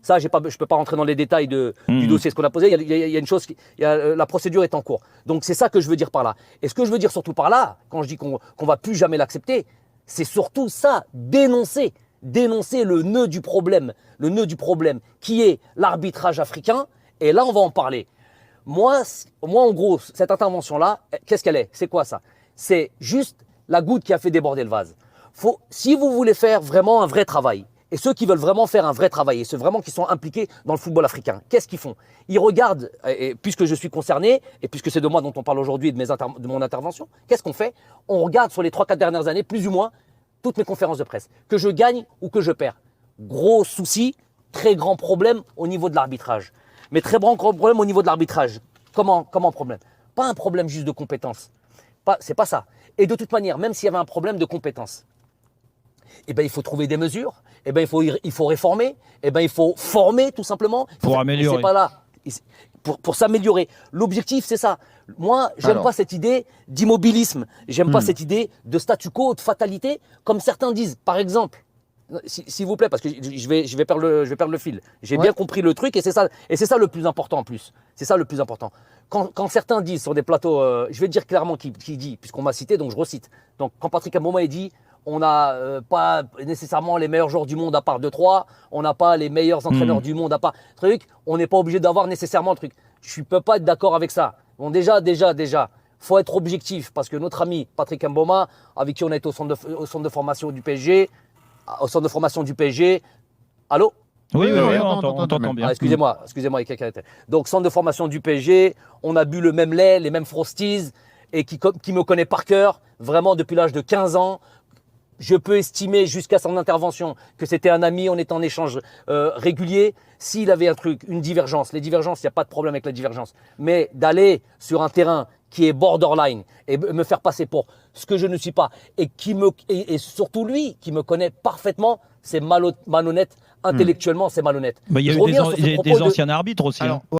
Ça, je ne peux pas rentrer dans les détails du dossier, ce qu'on a posé. Il y a une chose, la procédure est en cours. Donc, c'est ça que je veux dire par là. Et ce que je veux dire surtout par là, quand je dis qu'on ne va plus jamais l'accepter, c'est surtout ça, dénoncer le nœud du problème, qui est l'arbitrage africain. Et là, on va en parler. Moi, en gros, cette intervention-là, qu'est-ce qu'elle est? C'est quoi ça? C'est juste la goutte qui a fait déborder le vase. Si vous voulez faire vraiment un vrai travail, et ceux qui veulent vraiment faire un vrai travail, et ceux vraiment qui sont impliqués dans le football africain, qu'est-ce qu'ils font? Ils regardent, et puisque je suis concerné, et puisque c'est de moi dont on parle aujourd'hui, de mon intervention, qu'est-ce qu'on fait? On regarde sur les 3-4 dernières années, plus ou moins, toutes mes conférences de presse, que je gagne ou que je perds. Gros souci, très grand problème au niveau de l'arbitrage. Mais très grand problème au niveau de l'arbitrage. Comment problème? Pas un problème juste de compétence. C'est pas ça. Et de toute manière, même s'il y avait un problème de compétence, eh ben, il faut trouver des mesures, eh ben, il faut réformer, eh ben, il faut former tout simplement. Pour améliorer. C'est pas là. Pour s'améliorer. L'objectif, c'est ça. Moi, j'aime pas cette idée d'immobilisme. J'aime pas cette idée de statu quo, de fatalité, comme certains disent. Par exemple, s'il vous plaît, parce que je vais perdre le fil. J'ai bien compris le truc et c'est ça le plus important en plus. C'est ça le plus important. Quand certains disent sur des plateaux, je vais dire clairement qui dit, puisqu'on m'a cité, donc je recite. Donc quand Patrick Mboma dit, on n'a pas nécessairement les meilleurs joueurs du monde à part 2-3, on n'a pas les meilleurs entraîneurs du monde à part truc, on n'est pas obligé d'avoir nécessairement le truc. Je ne peux pas être d'accord avec ça. Bon, déjà, faut être objectif parce que notre ami Patrick Mboma, avec qui on est au centre de formation du PSG, allô? Oui, on t'entend bien. Excusez-moi, il y a quelqu'un. Donc, centre de formation du PSG, on a bu le même lait, les mêmes frosties, et qui me connaît par cœur, vraiment depuis l'âge de 15 ans. Je peux estimer jusqu'à son intervention que c'était un ami, on est en échange régulier. S'il avait un truc, une divergence, les divergences, il n'y a pas de problème avec la divergence. Mais d'aller sur un terrain qui est borderline et me faire passer pour ce que je ne suis pas et surtout lui qui me connaît parfaitement, c'est malhonnête. Intellectuellement, c'est malhonnête. Il y a eu des anciens arbitres aussi.